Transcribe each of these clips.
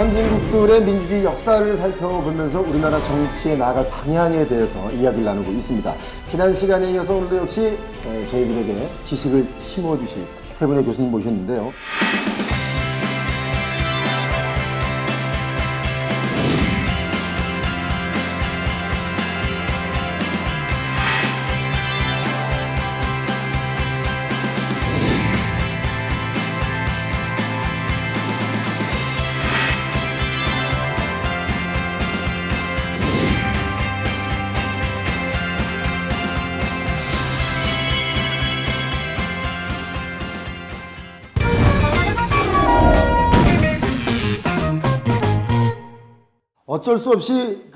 선진국들의 민주주의 역사를 살펴보면서 우리나라 정치에 나아갈 방향에 대해서 이야기를 나누고 있습니다. 지난 시간에 이어서 오늘도 역시 저희들에게 지식을 심어주실 세 분의 교수님 모셨는데요. 어쩔 수 없이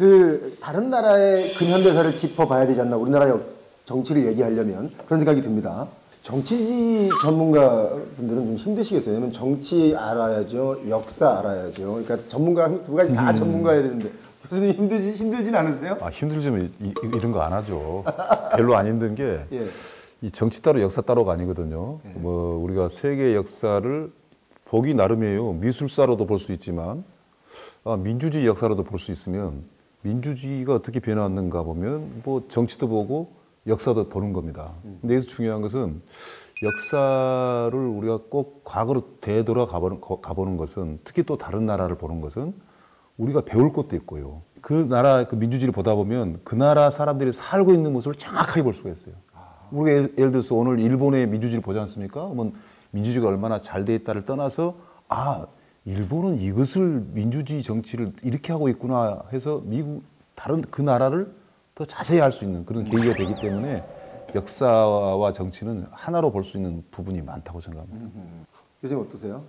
다른 나라의 근현대사를 짚어봐야 되지 않나, 우리나라 정치를 얘기하려면 그런 생각이 듭니다. 정치 전문가분들은 좀 힘드시겠어요. 왜냐면 정치 알아야죠, 역사 알아야죠. 그러니까 전문가 두 가지 다 전문가여야 되는데 교수님 힘들진 않으세요? 힘들지만 이런 거 안 하죠. 별로 안 힘든 게 이 정치 따로 역사 따로가 아니거든요. 우리가 세계 역사를 보기 나름이에요. 미술사로도 볼 수 있지만 민주주의 역사로도 볼 수 있으면 민주주의가 어떻게 변화했는가 보면 정치도 보고 역사도 보는 겁니다. 근데 여기서 중요한 것은 역사를 우리가 꼭 과거로 되돌아 가보는 것은, 특히 또 다른 나라를 보는 것은 우리가 배울 것도 있고요. 그 나라 민주주의를 보다 보면 그 나라 사람들이 살고 있는 모습을 정확하게 볼 수가 있어요. 우리가 예를 들어서 오늘 일본의 민주주의를 보지 않습니까? 그러면 민주주의가 얼마나 잘 돼 있다를 떠나서 일본은 이것을 민주주의 정치를 이렇게 하고 있구나 해서 다른 그 나라를 더 자세히 알 수 있는 그런 계기가 되기 때문에 역사와 정치는 하나로 볼 수 있는 부분이 많다고 생각합니다. 교수님 어떠세요?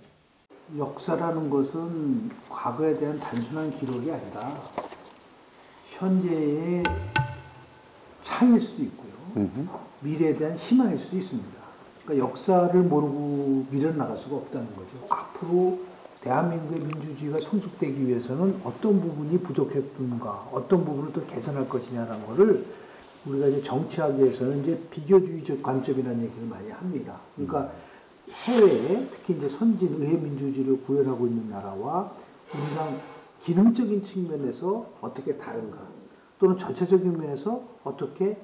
역사라는 것은 과거에 대한 단순한 기록이 아니라 현재의 창일 수도 있고요. 미래에 대한 희망일 수도 있습니다. 그러니까 역사를 모르고 미래를 나갈 수가 없다는 거죠. 앞으로 대한민국의 민주주의가 성숙되기 위해서는 어떤 부분이 부족했던가, 어떤 부분을 또 개선할 것이냐라는 거를 우리가 이제 정치학에서는 이제 비교주의적 관점이라는 얘기를 많이 합니다. 그러니까 해외에 특히 이제 선진 의회 민주주의를 구현하고 있는 나라와 우리가 기능적인 측면에서 어떻게 다른가, 또는 전체적인 면에서 어떻게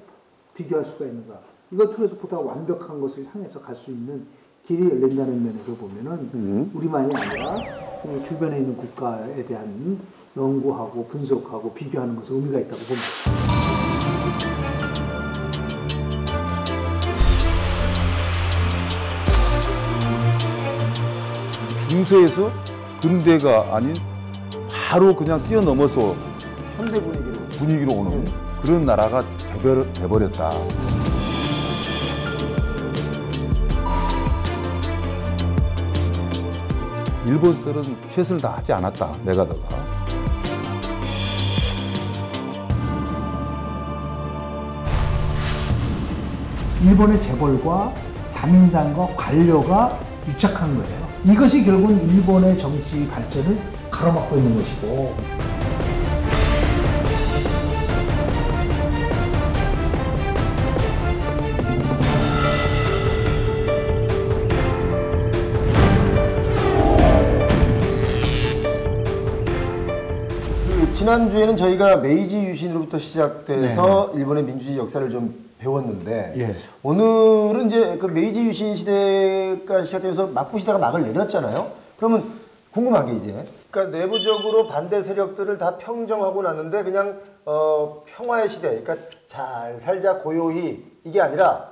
비교할 수가 있는가, 이것 통해서 보다 완벽한 것을 향해서 갈 수 있는 길이 열린다는 면에서 보면은 우리만이 아니라 우리 주변에 있는 국가에 대한 연구하고 분석하고 비교하는 것에 의미가 있다고 봅니다. 중세에서 근대가 아닌 바로 그냥 뛰어넘어서 현대 분위기로 오는 그런 나라가 돼버렸다. 일본설은 최선을 다하지 않았다, 메가더가. 일본의 재벌과 자민당과 관료가 유착한 거예요. 이것이 결국은 일본의 정치 발전을 가로막고 있는 것이고, 지난주에는 저희가 메이지 유신으로부터 시작돼서 일본의 민주주의 역사를 좀 배웠는데 오늘은 이제 그 메이지 유신 시대가 시작되면서 막부 시대가 막을 내렸잖아요. 그러면 궁금한 게 이제 그러니까 내부적으로 반대 세력들을 다 평정하고 났는데 그냥 평화의 시대, 그러니까 잘 살자 고요히, 이게 아니라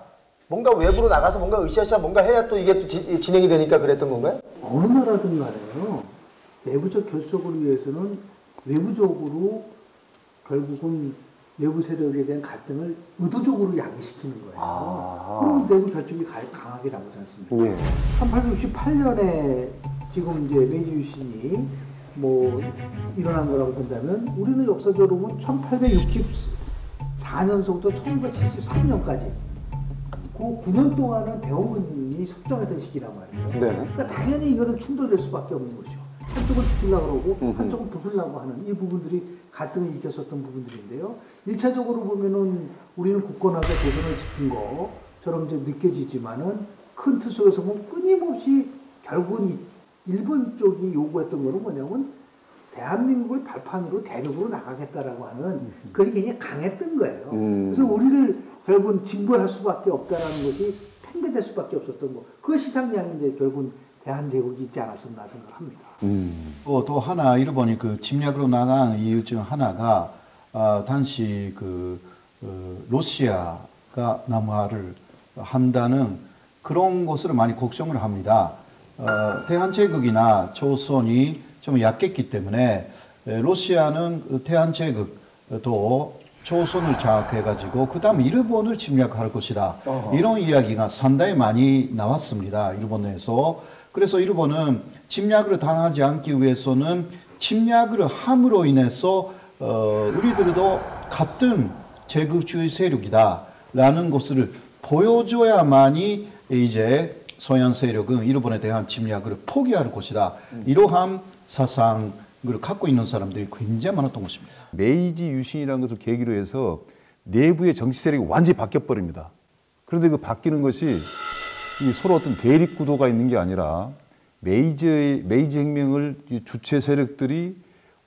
뭔가 외부로 나가서 뭔가 으쌰으쌰 뭔가 해야 또 이게 또 진행이 되니까 그랬던 건가요? 어느 나라든 간에요, 내부적 결속을 위해서는 외부적으로 결국은 내부 세력에 대한 갈등을 의도적으로 야기시키는 거예요. 그럼 내부 결집이 강하게 나오지 않습니까? 1868년에 지금 이제 메이지 유신이 일어난 거라고 본다면, 우리는 역사적으로 보면 1864년서부터 1973년까지 그 9년 동안은 대원군이 석정했던 시기란 말이에요. 그러니까 당연히 이거는 충돌될 수밖에 없는 것이죠. 한쪽은 죽이려고 그러고 한쪽은 부수려고 하는 이 부분들이 갈등을 일으켰었던 부분들인데요. 1차적으로 보면은 우리는 굳건하게 대선을 지킨 것처럼 이제 느껴지지만은 큰 틀 속에서 보면 끊임없이 결국은 일본 쪽이 요구했던 거는 뭐냐면 대한민국을 발판으로 대륙으로 나가겠다라고 하는 그것이 굉장히 강했던 거예요. 그래서 우리를 결국은 징벌할 수밖에 없다라는 것이 팽배될 수밖에 없었던 거. 그 시상량이 이제 결국은 대한제국이 있지 않았었나 생각합니다. 또 하나 일본이 그 침략으로 나간 이유 중 하나가 당시 러시아가 남하를 한다는 그런 것을 많이 걱정을 합니다. 대한제국이나 조선이 좀 약했기 때문에 러시아는 대한제국도 조선을 장악해가지고 그 다음 일본을 침략할 것이다. 이런 이야기가 상당히 많이 나왔습니다. 일본 내에서. 그래서 일본은 침략을 당하지 않기 위해서는 침략을 함으로 인해서 우리들도 같은 제국주의 세력이다라는 것을 보여줘야만이 이제 서양 세력은 일본에 대한 침략을 포기할 것이다. 이러한 사상을 갖고 있는 사람들이 굉장히 많았던 것입니다. 메이지 유신이라는 것을 계기로 해서 내부의 정치 세력이 완전히 바뀌어버립니다. 그런데 그 바뀌는 것이 이 서로 어떤 대립 구도가 있는 게 아니라 메이지 혁명을 주체 세력들이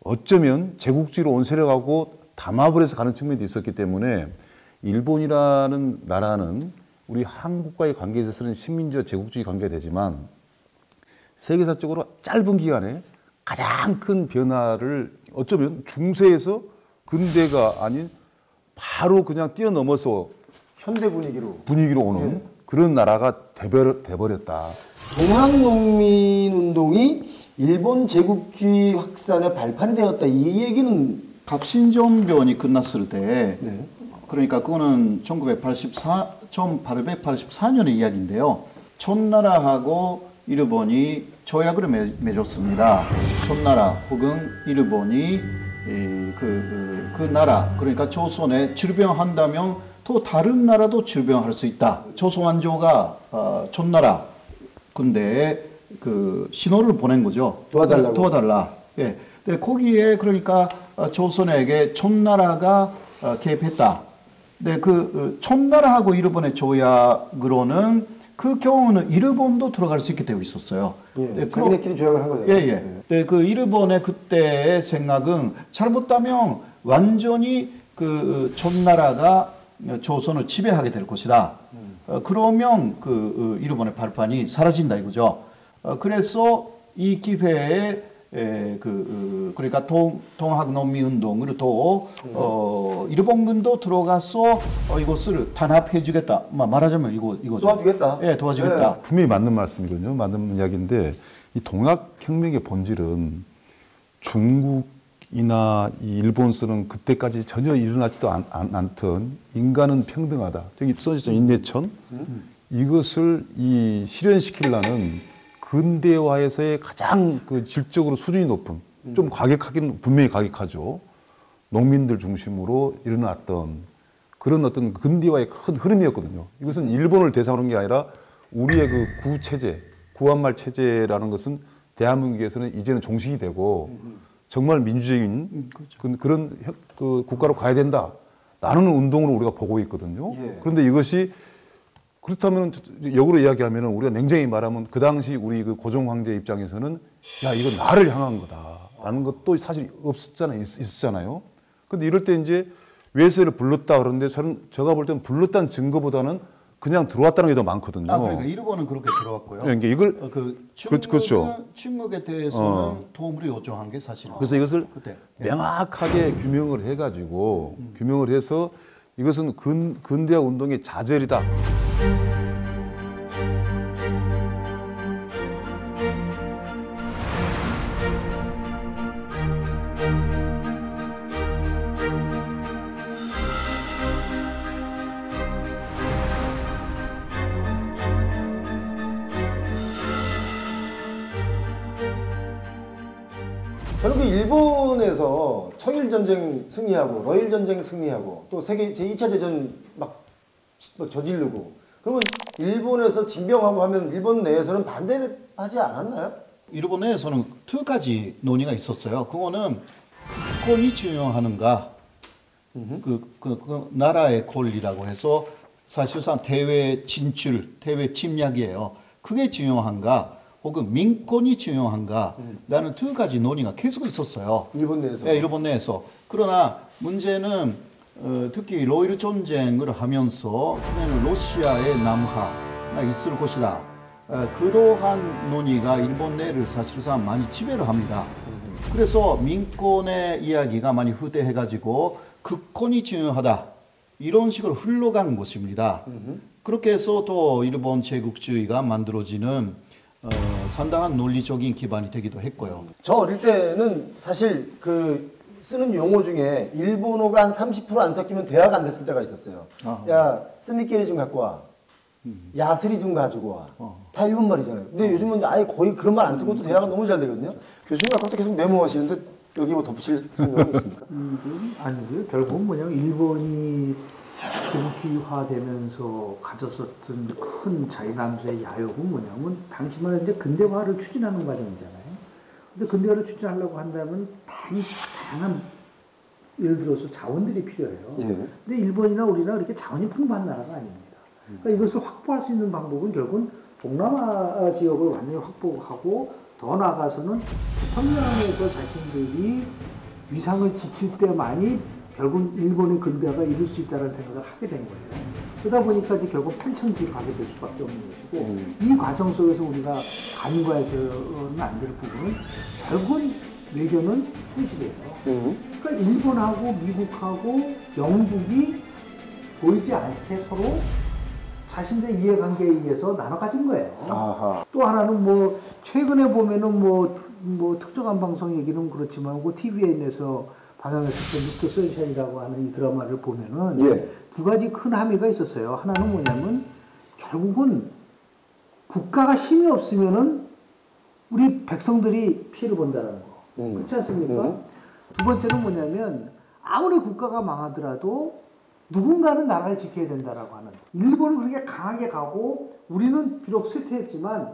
어쩌면 제국주의로 온 세력하고 담합을 해서 가는 측면도 있었기 때문에 일본이라는 나라는 우리 한국과의 관계에 있어서는 식민지와 제국주의 관계가 되지만 세계사적으로 짧은 기간에 가장 큰 변화를 어쩌면 중세에서 근대가 아닌 바로 그냥 뛰어넘어서 현대 분위기로 오는 그런 나라가 돼버렸다. 동학농민운동이 일본 제국주의 확산의 발판이 되었다. 이 얘기는 갑신정변이 끝났을 때 그러니까 그거는 1884년의 이야기인데요. 청나라하고 일본이 조약을 맺었습니다. 청나라 혹은 일본이 그 나라 그러니까 조선에 질병한다면 또 다른 나라도 질병할 수 있다. 조선왕조가 청나라 군대에 그 신호를 보낸 거죠. 도와달라. 예. 근데 거기에 그러니까 조선에게 청나라가 개입했다. 근데 그 청나라하고 일본의 조약으로는 그 경우는 일본도 들어갈 수 있게 되어 있었어요. 자기네끼리 조약을 한 거죠. 네, 그 일본의 그때의 생각은 잘못하면 완전히 그 청나라가 조선을 지배하게 될 것이다. 그러면 그 일본의 발판이 사라진다 이거죠. 그래서 이 기회에 그러니까 동학농민운동으로 또 일본군도 들어가서 이것을 단합해주겠다. 말하자면 이거죠. 도와주겠다. 예, 도와주겠다. 분명히 맞는 말씀이거든요. 맞는 이야기인데 이 동학혁명의 본질은 중국이나 이 일본서는 그때까지 전혀 일어나지도 않던 인간은 평등하다. 저기 써있죠. 인내천. 이것을 실현시키려는 근대화에서의 가장 그 질적으로 수준이 높은, 좀 과격하긴 분명히 과격하죠. 농민들 중심으로 일어났던 그런 어떤 근대화의 큰 흐름이었거든요. 이것은 일본을 대상으로 한 게 아니라 우리의 그 구체제, 구한말 체제라는 것은 대한민국에서는 이제는 종식이 되고 정말 민주적인 그런 그 국가로 가야 된다라는 운동으로 우리가 보고 있거든요. 그런데 이것이 그렇다면 역으로 이야기하면 우리가 냉정히 말하면 그 당시 우리 그 고종 황제 입장에서는 야 이거 나를 향한 거다라는 것도 사실 있었잖아요. 근데 이럴 때 이제 외세를 불렀다 그러는데 제가 볼 때는 불렀다는 증거보다는 그냥 들어왔다는 게 더 많거든요. 그러니까 일본은 그렇게 들어왔고요. 그러니까 이걸 그렇죠. 중국에 대해서는 도움을 요청한 게 사실이에요. 그래서 이것을 명확하게 규명을 해가지고 규명을 해서 이것은 근대화 운동의 자절이다. 저는 그 일본에서 청일전쟁 승리하고 러일전쟁 승리하고 또 세계 제2차 대전 막 저지르고 그러면 일본에서 징병하고 하면 일본 내에서는 반대하지 않았나요? 일본 내에서는 두 가지 논의가 있었어요. 그거는 국권이 중요하는가, 그 나라의 권리라고 해서 사실상 대외 진출, 대외 침략이에요. 그게 중요한가, 혹은 민권이 중요한가라는 두 가지 논의가 계속 있었어요. 일본 내에서. 네, 일본 내에서. 그러나 문제는 특히 로일 전쟁을 하면서 러시아의 남하가 있을 것이다. 그러한 논의가 일본 내를 사실상 많이 지배를 합니다. 그래서 민권의 이야기가 많이 후퇴해가지고 극권이 중요하다. 이런 식으로 흘러간 것입니다. 그렇게 해서 또 일본 제국주의가 만들어지는 상당한 논리적인 기반이 되기도 했고요. 저 어릴 때는 사실 그 쓰는 용어 중에 일본어가 한 30% 안 섞이면 대화가 안 됐을 때가 있었어요. 야, 스미끼리 좀 갖고 와. 야스리 좀 가지고 와. 다 일본 말이잖아요. 근데 요즘은 아예 거의 그런 말 안 쓰고 또 대화가 너무 잘 되거든요. 교수님 아까부터 계속 메모하시는데 여기 뭐 덧붙일 생각은 있습니까? 아니고요. 결국은 뭐냐면 일본이 제국주의화되면서 가졌었던 큰 자유남조의 야욕은 뭐냐면 당시 말에 이제 근대화를 추진하는 과정이잖아요. 근데 근대화를 추진하려고 한다면 다양한 예를 들어서 자원들이 필요해요. 예. 근데 일본이나 우리나라 그렇게 자원이 풍부한 나라가 아닙니다. 그러니까 이것을 확보할 수 있는 방법은 결국은 동남아 지역을 완전히 확보하고 더 나아가서는 태평양에서 자신들이 위상을 지킬 때만이 결국 일본의 근대화가 이룰 수 있다는 생각을 하게 된 거예요. 그러다 보니까 이제 결국 판천지로 가게 될 수밖에 없는 것이고 이 과정 속에서 우리가 간과해서는 안 될 부분은 결국은 외교는 현실이에요. 그러니까 일본하고 미국하고 영국이 보이지 않게 서로 자신들의 이해관계에 의해서 나눠 가진 거예요. 아하. 또 하나는 뭐 최근에 보면은 뭐 특정한 방송 얘기는 그렇지만 그 TVN에서 방영했었던 미스터 선샤인이라고 하는 이 드라마를 보면은 예. 두 가지 큰 함의가 있었어요. 하나는 뭐냐면 결국은 국가가 힘이 없으면은 우리 백성들이 피해를 본다는 거. 그렇지 않습니까? 두 번째는 뭐냐면 아무리 국가가 망하더라도 누군가는 나라를 지켜야 된다라고 하는. 일본은 그렇게 강하게 가고 우리는 비록 쇠퇴했지만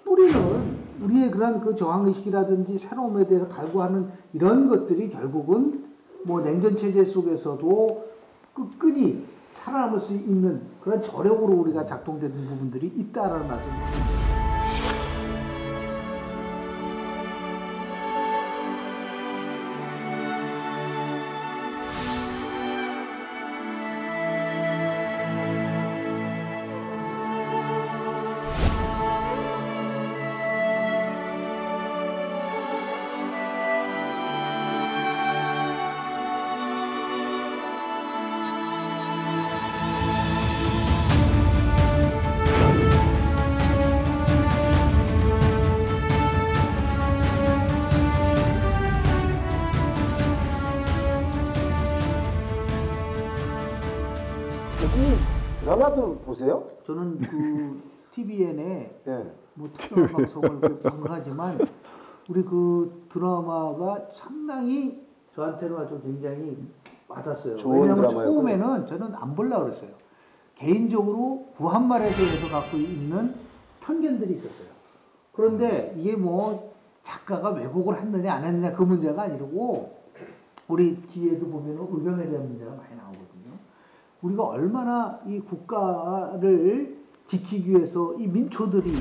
뿌리는 우리의 그런 그 저항의식이라든지 새로움에 대해서 갈구하는 이런 것들이 결국은 뭐 냉전 체제 속에서도 끝까지 살아남을 수 있는 그런 저력으로 우리가 작동되는 부분들이 있다라는 말씀입니다. 드라마도 보세요? 저는 그 TVN에 예. 뭐 특별 방송을 방송하지만 우리 그 드라마가 상당히 저한테는 아주 굉장히 와닿았어요. 좋은 왜냐하면 드라마였군요. 처음에는 저는 안 보려고 그랬어요. 개인적으로 구한말에 대해서 갖고 있는 편견들이 있었어요. 그런데 이게 뭐 작가가 왜곡을 했느냐 안 했느냐 그 문제가 아니고 우리 뒤에도 보면 의병에 대한 문제가 많이 나오거든요. 우리가 얼마나 이 국가를 지키기 위해서 이 민초들이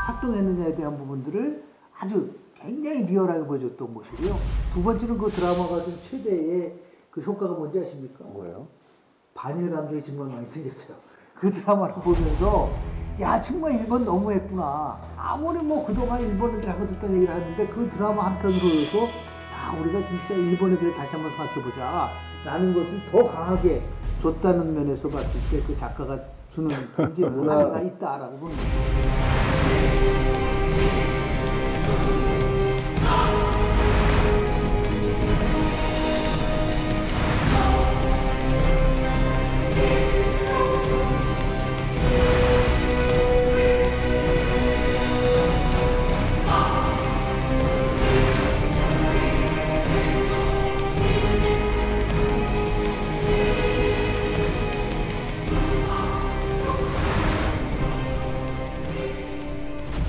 활동했느냐에 대한 부분들을 아주 굉장히 리얼하게 보여줬던 것이고요. 두 번째는 그 드라마가 좀 최대의 그 효과가 뭔지 아십니까? 뭐예요? 반일 감정이 정말 많이 생겼어요. 그 드라마를 보면서 야 정말 일본 너무했구나. 아무리 뭐 그동안 일본을 잘못했다는 얘기를 하는데 그 드라마 한 편으로 해서 야 우리가 진짜 일본에 대해 다시 한번 생각해보자 라는 것을 더 강하게 줬다는 면에서 봤을 때 그 작가가 주는 굉장히 문화가 있다라고 보는 거죠.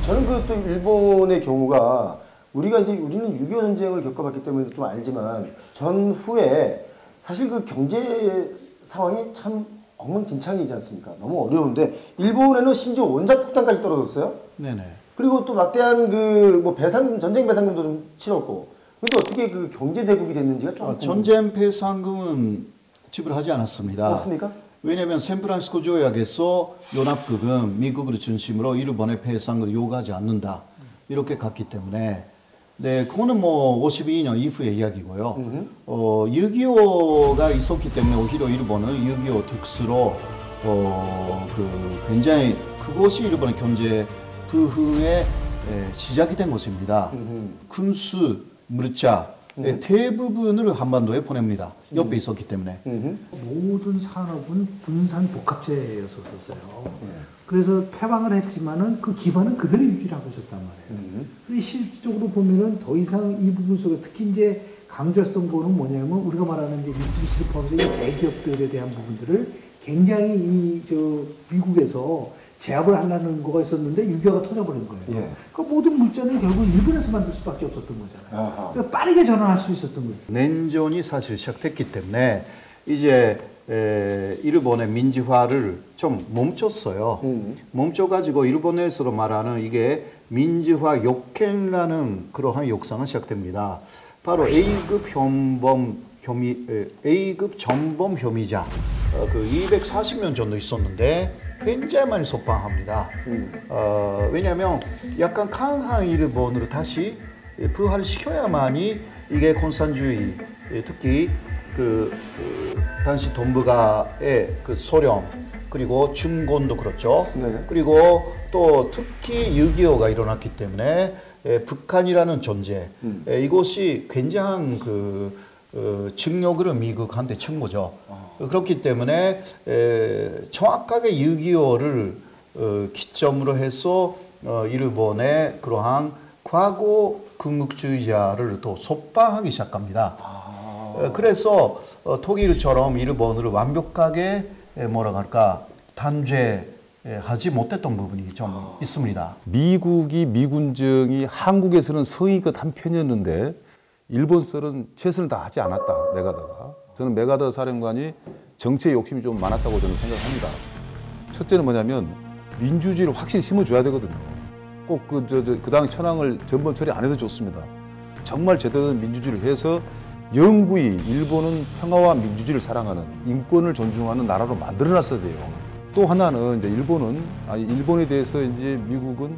저는 그 또 일본의 경우가 우리가 이제 우리는 6.25 전쟁을 겪어봤기 때문에 좀 알지만 전후에 사실 그 경제 상황이 참 엉망진창이지 않습니까? 너무 어려운데 일본에는 심지어 원자폭탄까지 떨어졌어요. 네네. 그리고 또 막대한 그 뭐 전쟁 배상금도 좀 치렀고. 근데 어떻게 그 경제 대국이 됐는지가 좀 전쟁 배상금은 지불하지 않았습니다. 없습니까? 왜냐하면 샌프란시스코 조약에서 연합국은 미국을 중심으로 일본의 배상을 요구하지 않는다. 이렇게 갔기 때문에 네, 그거는 뭐 52년 이후의 이야기고요. 6.25가 있었기 때문에 오히려 일본은 6.25 특수로 굉장히 그것이 일본의 경제 부흥의 시작이 된 것입니다. 군수, 물자 대부분을 한반도에 보냅니다. 옆에 있었기 때문에. 모든 산업은 분산 복합체였었어요. 그래서 패망을 했지만은 그 기반은 그대로 유지를 하고 있었단 말이에요. 근데 실질적으로 보면은 더 이상 이 부분 속에 특히 이제 강조했던 거는 뭐냐면 우리가 말하는 이제 미쓰비시를 포함해서 이 대기업들에 대한 부분들을 굉장히 미국에서 제압을 하려는 거가 있었는데 6.25가 터져버린 거예요. 예. 그 모든 물자는 결국 일본에서 만들 수밖에 없었던 거잖아요. 그러니까 빠르게 전환할 수 있었던 거예요. 냉전이 사실 시작됐기 때문에 이제 일본의 민주화를 좀 멈췄어요. 멈춰가지고 일본에서 말하는 이게 민주화 역행이라는 그러한 역사가 시작됩니다. 바로 A급 전범 혐의자 그 240년 정도 있었는데 굉장히 많이 석방합니다. 왜냐하면 약간 강한 일본으로 다시 부활시켜야만이 이게 공산주의 특히 당시 동북아의 그 소련 그리고 중곤도 그렇죠. 네. 그리고 또 특히 6.25가 일어났기 때문에 북한이라는 존재 이것이 굉장한 증력을 미국한테 준 거죠. 그렇기 때문에 정확하게 6.25를 기점으로 해서 일본의 그러한 과거 군국주의자를 또 석방하기 시작합니다. 그래서 독일처럼 일본을 완벽하게 뭐라 할까 단죄하지 못했던 부분이 좀 있습니다. 미국이 미군정이 한국에서는 성의껏 한 편이었는데 일본서는 최선을 다하지 않았다. 메가더가. 저는 메가더 사령관이 정치에 욕심이 좀 많았다고 저는 생각합니다. 첫째는 뭐냐면 민주주의를 확실히 심어줘야 되거든요. 꼭 그 당시 천황을 전범 처리 안 해도 좋습니다. 정말 제대로 된 민주주의를 해서 영구히 일본은 평화와 민주주의를 사랑하는 인권을 존중하는 나라로 만들어놨어야 돼요. 또 하나는 이제 일본에 대해서 이제 미국은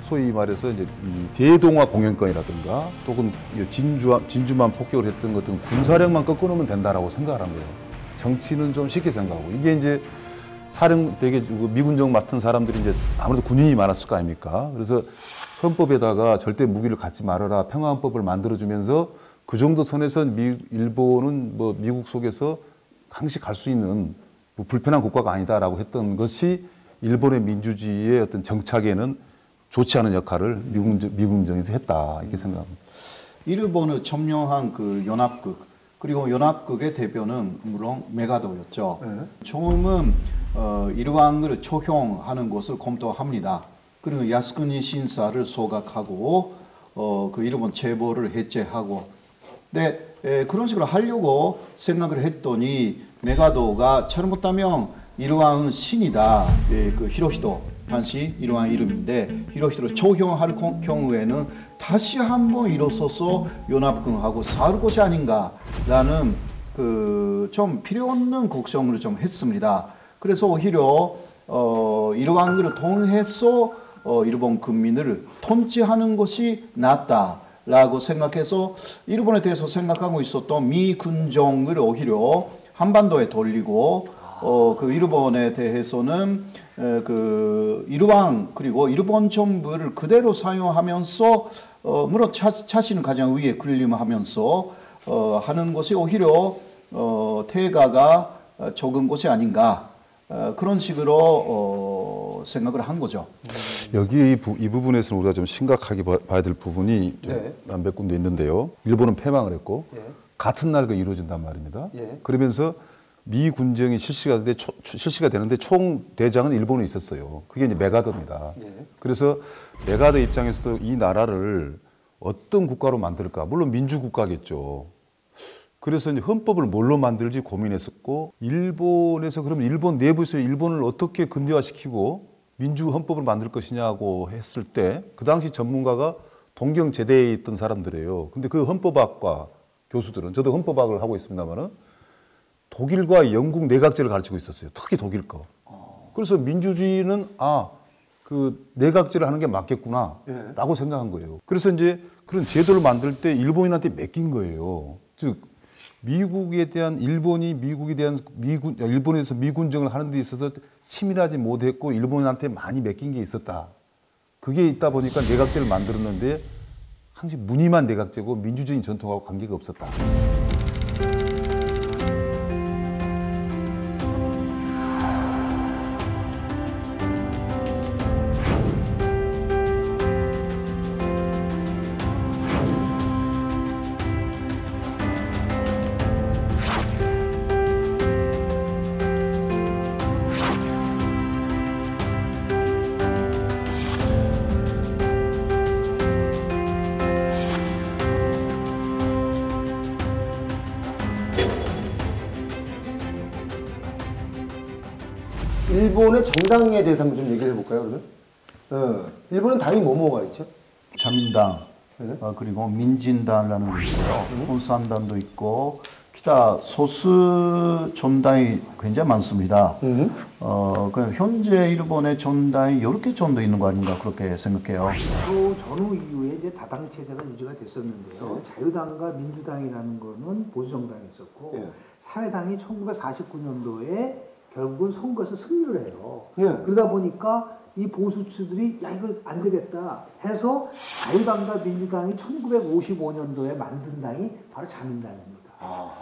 소위 말해서 이제 이 대동아 공영권이라든가 또는 진주만 폭격을 했던 것 같은 군사력만 꺾어놓으면 된다라고 생각을 한 거예요. 정치는 좀 쉽게 생각하고 이게 이제 되게 미군정 맡은 사람들이 이제 아무래도 군인이 많았을 거 아닙니까? 그래서 헌법에다가 절대 무기를 갖지 말아라 평화헌법을 만들어주면서 그 정도 선에서 일본은 뭐 미국 속에서 항시 갈 수 있는 뭐 불편한 국가가 아니다라고 했던 것이 일본의 민주주의의 어떤 정착에는 좋지 않은 역할을 미군정에서 했다 이렇게 생각합니다. 일본을 점령한 그 연합국 그리고 연합국의 대표는 물론 메가도였죠. 처음은 이러한 것을 적용하는 것을 검토합니다. 그리고 야스쿠니 신사를 소각하고 그 일본 체벌을 해제하고 근데 그런 식으로 하려고 생각을 했더니 메가도가 잘못하면 이러한 신이다. 그 히로히토 당시 이러한 이름인데 히로히토를 적용할 경우에는 다시 한번 일어서서 연합군하고 싸울 것이 아닌가라는 그 좀 필요 없는 걱정을 좀 했습니다. 그래서 오히려 이러한 것을 통해서 일본 국민을 통치하는 것이 낫다라고 생각해서 일본에 대해서 생각하고 있었던 미군정을 오히려 한반도에 돌리고 그 일본에 대해서는 그 일왕 그리고 일본 정부를 그대로 사용하면서 물론 자신은 가장 위에 군림하면서 하는 것이 오히려 태가가 적은 것이 아닌가 그런 식으로 생각을 한 거죠. 여기 이 부분에서는 우리가 좀 심각하게 봐야 될 부분이 몇 군데 있는데요. 일본은 패망을 했고 같은 날 그 이루어진단 말입니다. 그러면서 미 군정이 실시가 되는데 총 대장은 일본에 있었어요. 그게 이제 메가더입니다. 그래서 메가더 입장에서도 이 나라를 어떤 국가로 만들까? 물론 민주국가겠죠. 그래서 이제 헌법을 뭘로 만들지 고민했었고 일본에서 그러면 일본 내부에서 일본을 어떻게 근대화시키고 민주헌법을 만들 것이냐고 했을 때 그 당시 전문가가 동경제대에 있던 사람들이에요. 근데 그 헌법학과 교수들은, 저도 헌법학을 하고 있습니다만은 독일과 영국 내각제를 가르치고 있었어요. 특히 독일 거. 그래서 민주주의는 그 내각제를 하는 게 맞겠구나라고 생각한 거예요. 그래서 이제 그런 제도를 만들 때 일본인한테 맡긴 거예요. 즉 미국에 대한 일본에 대해서 미군정을 하는 데 있어서 치밀하지 못했고 일본인한테 많이 맡긴 게 있었다. 그게 있다 보니까 내각제를 만들었는데 항상 무늬만 내각제고 민주주의 전통하고 관계가 없었다. 일본의 정당에 대해서 한번 좀 얘기를 해볼까요, 그러면? 일본은 당이 뭐가 있죠? 자민당, 네. 그리고 민진당이라는 게 있고요. 혼산당도 있고 기타 소수 정당이 굉장히 많습니다. 현재 일본의 정당이 10개 정도 있는 거 아닌가 그렇게 생각해요. 또 전후 이후에 이제 다당 체제가 유지가 됐었는데요. 자유당과 민주당이라는 거는 보수 정당이 있었고 사회당이 1949년도에 결국은 선거에서 승리를 해요. 그러다 보니까 이 보수층들이 야 이거 안 되겠다 해서 자유당과 민주당이 1955년도에 만든 당이 바로 자민당입니다.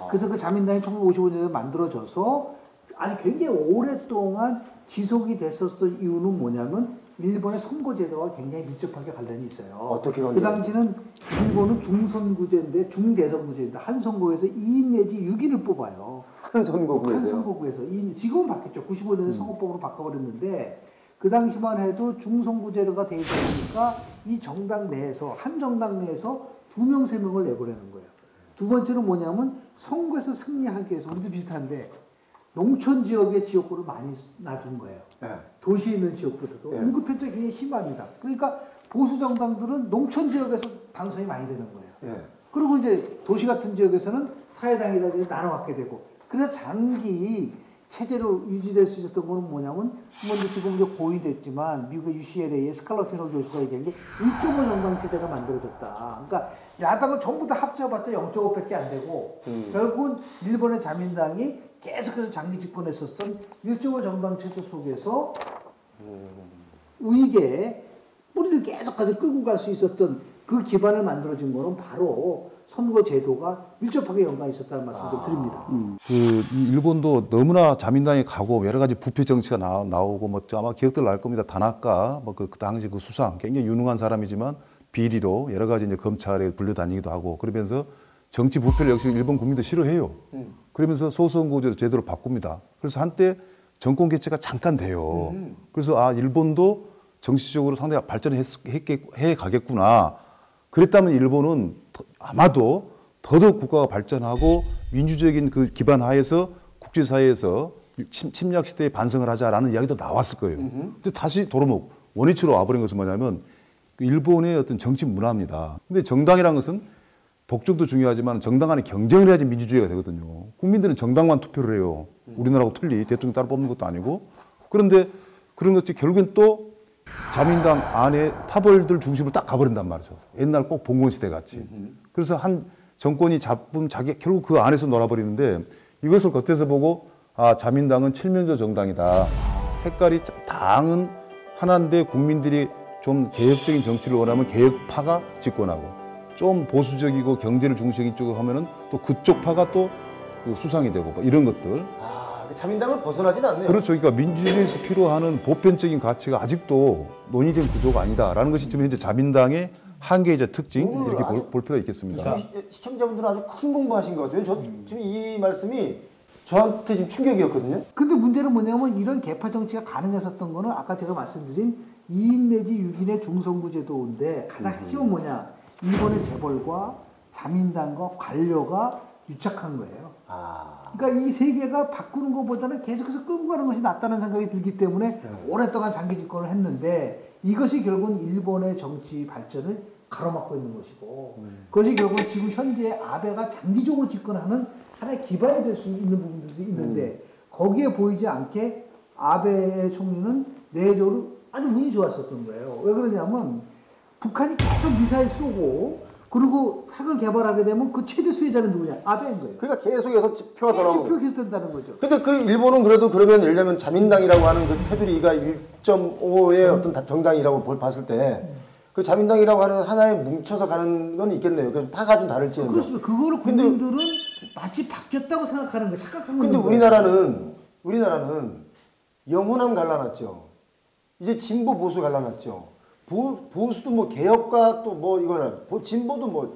그래서 그 자민당이 1955년도에 만들어져서 아니 굉장히 오랫동안 지속이 됐었던 이유는 뭐냐면 일본의 선거제도와 굉장히 밀접하게 관련이 있어요. 어떻게 그 당시는 일본은 중선구제인데 중대선구제인데 한 선거에서 2인 내지 6인을 뽑아요. 한 선거구에서요? 한 선거구에서. 지금은 바뀌었죠. 95년에 선거법으로 바꿔버렸는데 그 당시만 해도 중선구제가 돼 있다 보니까 이 정당 내에서 한 정당 내에서 2명, 3명을 내보내는 거예요. 두 번째는 뭐냐면 선거에서 승리하기 위해서 우리도 비슷한데 농촌 지역의 지역구를 많이 놔준 거예요. 도시에 있는 지역보다도 인구 편차가 굉장히 심합니다. 그러니까 보수 정당들은 농촌 지역에서 당선이 많이 되는 거예요. 그리고 이제 도시 같은 지역에서는 사회당이라든지 나눠갖게 되고 그래서 장기 체제로 유지될 수 있었던 거는 뭐냐면 먼저 지금 이제 고인됐지만 미국의 UCLA의 스칼라피노 교수가 얘기한 게 1.5 정당 체제가 만들어졌다. 그러니까 야당을 전부 다 합쳐봤자 0.5밖에 안 되고 결국은 일본의 자민당이 계속해서 장기 집권했었던 1.5 정당 체제 속에서 우익의 뿌리를 계속까지 끌고 갈 수 있었던 그 기반을 만들어진 거는 바로 선거 제도가 밀접하게 연관이 있었다는 말씀을 드립니다. 이 일본도 너무나 자민당이 가고 여러 가지 부패 정치가 나오고 뭐 아마 기억들 날 겁니다. 다나카 뭐 그 당시 그 수상 굉장히 유능한 사람이지만 비리로 여러 가지 이제 검찰에 불려다니기도 하고 그러면서 정치 부패를 역시 일본 국민도 싫어해요. 그러면서 소선거제 제도를 바꿉니다. 그래서 한때 정권 개최가 잠깐 돼요. 그래서 일본도 정치적으로 상당히 발전해 가겠구나. 그랬다면 일본은 아마도 더더욱 국가가 발전하고 민주적인 그 기반 하에서 국제사회에서 침략 시대에 반성을 하자라는 이야기도 나왔을 거예요. 근데 다시 도로목 원위치로 와버린 것은 뭐냐면 일본의 어떤 정치 문화입니다. 근데 정당이라는 것은 독점도 중요하지만 정당 간에 경쟁을 해야지 민주주의가 되거든요. 국민들은 정당만 투표를 해요. 우리나라하고 틀리 대통령 따로 뽑는 것도 아니고. 그런데 그런 것들이 결국엔 또 자민당 안에 파벌들 중심으로 딱 가버린단 말이죠. 옛날 꼭 봉건시대 같이. 그래서 한 정권이 잡으면 결국 그 안에서 놀아버리는데 이것을 겉에서 보고 자민당은 칠면조 정당이다. 색깔이 당은 하나인데 국민들이 좀 개혁적인 정치를 원하면 개혁파가 집권하고 좀 보수적이고 경제를 중시적인 쪽으로 하면은 또 그쪽 파가 또 수상이 되고 뭐 이런 것들. 자민당을 벗어나진 않네요. 그렇죠. 그러니까 민주주의에서 필요하는 보편적인 가치가 아직도 논의된 구조가 아니다라는 것이 지금 현재 자민당의 한계이자 특징 이렇게 볼 필요가 있겠습니다. 시청자분들은 아주 큰 공부하신 것 같아요. 저 지금 이 말씀이 저한테 지금 충격이었거든요. 근데 문제는 뭐냐면 이런 개파 정치가 가능했었던 거는 아까 제가 말씀드린 2인 내지 6인의 중선구 제도인데 가장 핵심은 뭐냐? 일본의 재벌과 자민당과 관료가 유착한 거예요. 아. 그러니까 이 세계가 바꾸는 것보다는 계속해서 끌고 가는 것이 낫다는 생각이 들기 때문에 오랫동안 장기 집권을 했는데 이것이 결국은 일본의 정치 발전을 가로막고 있는 것이고 그것이 결국은 지금 현재 아베가 장기적으로 집권하는 하나의 기반이 될 수 있는 부분들도 있는데 거기에 보이지 않게 아베 총리는 내적으로 아주 운이 좋았었던 거예요. 왜 그러냐면 북한이 계속 미사일 쏘고 그리고 핵을 개발하게 되면 그 최대 수혜자는 누구냐? 아베인 거예요. 그러니까 계속해서 표가 돌아오고. 표가 계속 된다는 거죠. 근데 그 일본은 그래도 그러면 예를 들면 자민당이라고 하는 그 테두리가 1.5의 어떤 정당이라고 봤을 때 그 자민당이라고 하는 하나에 뭉쳐서 가는 건 있겠네요. 그 파가 좀 다를지언정. 그렇습니다. 그거를 국민들은 마치 바뀌었다고 생각하는 거예요. 착각하는 거예요. 근데 우리나라는 영호남 갈라놨죠. 이제 진보 보수 갈라놨죠. 보수도 뭐 개혁과 또 뭐 이거나 진보도 뭐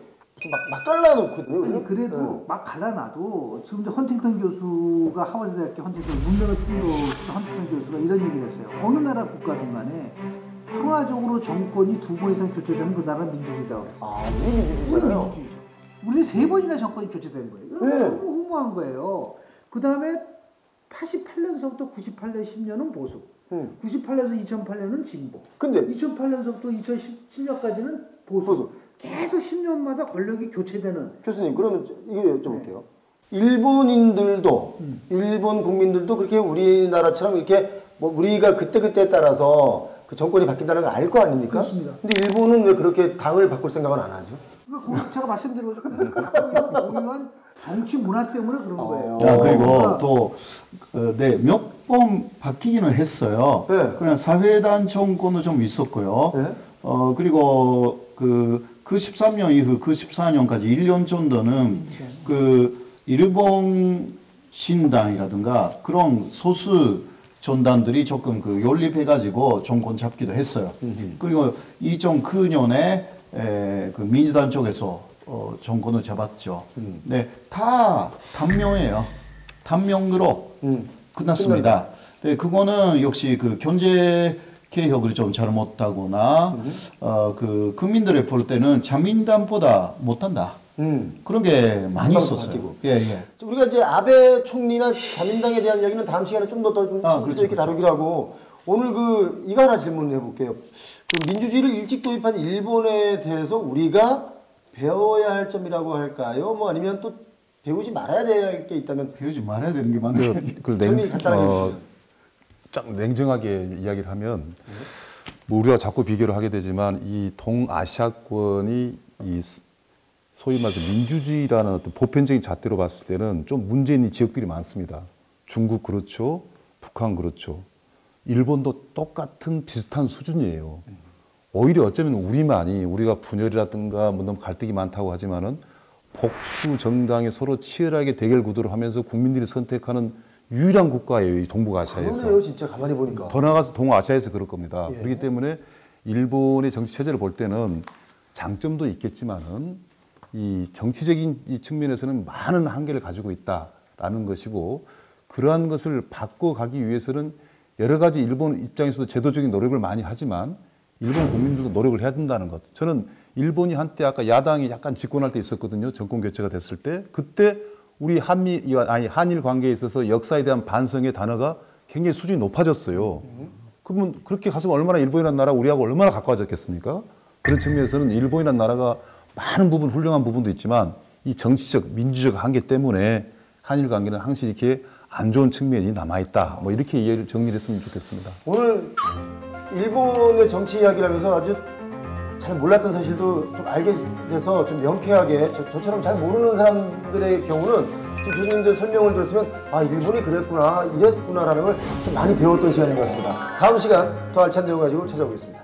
막 갈라놓거든요. 아니 그래도 막 갈라놔도 지금 헌팅턴 교수가 하버드대학교 헌팅턴 문명의 충돌 헌팅턴 교수가 이런 얘기를 했어요. 어느 나라 국가든 간에 평화적으로 정권이 2번 이상 교체되면 그 나라는 민주주의라고 했어요. 아, 우리 민주주의잖아요. 우리 민주주의죠. 우리 3번이나 정권이 교체된 거예요. 네. 너무 허무한 거예요. 그 다음에 88년서부터 98년 10년은 보수. 98년에서 2008년은 진보. 근데 2008년서부터 2017년까지는 보수. 계속 10년마다 권력이 교체되는. 교수님, 그러면 이거 여쭤볼게요. 일본인들도, 일본 국민들도 그렇게 우리나라처럼 이렇게 뭐 우리가 그때그때에 따라서 그 정권이 바뀐다는 걸 알 거 아닙니까? 그렇습니다. 근데 일본은 왜 그렇게 당을 바꿀 생각은 안 하죠? 그러니까 제가 말씀드린 것처럼 고유한 정치 문화 때문에 그런 거예요. 그리고 그러니까 또 몇 번 바뀌기는 했어요. 네. 그냥 사회당 정권도 좀 있었고요. 네. 그리고 그 13년 이후 그 14년까지 1년 정도는 그 일본 신당이라든가 그런 소수 전단들이 조금 그 연립해가지고 정권 잡기도 했어요. 그리고 2009년에 그 민주당 쪽에서 정권을 잡았죠. 네, 다 단명이에요. 단명으로 끝났습니다. 네, 그거는 역시 그 경제 개혁을 좀 잘못하거나 그 국민들이 볼 때는 자민당보다 못한다. 그런 게 많이 있었어요. 예, 예. 우리가 이제 아베 총리나 자민당에 대한 얘기는 다음 시간에 좀 더 그렇죠, 이렇게 다루기로 하고 오늘 이거 하나 질문해 볼게요. 그 민주주의를 일찍 도입한 일본에 대해서 우리가 배워야 할 점이라고 할까요? 뭐 아니면 또 배우지 말아야 될 게 있다면 배우지 말아야 되는 게 많아요. 정리 간단하게 해주시죠. 딱 냉정하게 이야기를 하면 뭐 우리가 자꾸 비교를 하게 되지만 이 동아시아권이 이 소위 말해서 민주주의라는 어떤 보편적인 잣대로 봤을 때는 좀 문제 있는 지역들이 많습니다. 중국 그렇죠. 북한 그렇죠. 일본도 똑같은 비슷한 수준이에요. 오히려 어쩌면 우리만이 우리가 분열이라든가 뭐 너무 갈등이 많다고 하지만은 복수 정당이 서로 치열하게 대결 구도를 하면서 국민들이 선택하는 유일한 국가예요. 이 동북아시아에서. 그러네요, 진짜 가만히 보니까. 더 나아가서 동아시아에서 그럴 겁니다. 예. 그렇기 때문에 일본의 정치 체제를 볼 때는 장점도 있겠지만은 이 정치적인 이 측면에서는 많은 한계를 가지고 있다라는 것이고 그러한 것을 바꿔가기 위해서는 여러 가지 일본 입장에서도 제도적인 노력을 많이 하지만 일본 국민들도 노력을 해야 된다는 것. 저는 일본이 한때 아까 야당이 약간 집권할 때 있었거든요. 정권 교체가 됐을 때. 그때 우리 한일 관계에 있어서 역사에 대한 반성의 단어가 굉장히 수준이 높아졌어요. 그러면 그렇게 갔으면 얼마나 일본이라는 나라가 우리하고 얼마나 가까워졌겠습니까? 그런 측면에서는 일본이라는 나라가 많은 부분 훌륭한 부분도 있지만 이 정치적, 민주적 한계 때문에 한일 관계는 항상 이렇게 안 좋은 측면이 남아있다. 뭐 이렇게 이해를 정리를 했으면 좋겠습니다. 오늘 일본의 정치 이야기를 하면서 아주 잘 몰랐던 사실도 좀 알게 돼서 좀 명쾌하게 저처럼 잘 모르는 사람들의 경우는 지금 교수님들 설명을 들었으면 아 일본이 그랬구나 이랬구나라는 걸 좀 많이 배웠던 시간인 것 같습니다. 다음 시간 더 알찬 내용 가지고 찾아오겠습니다.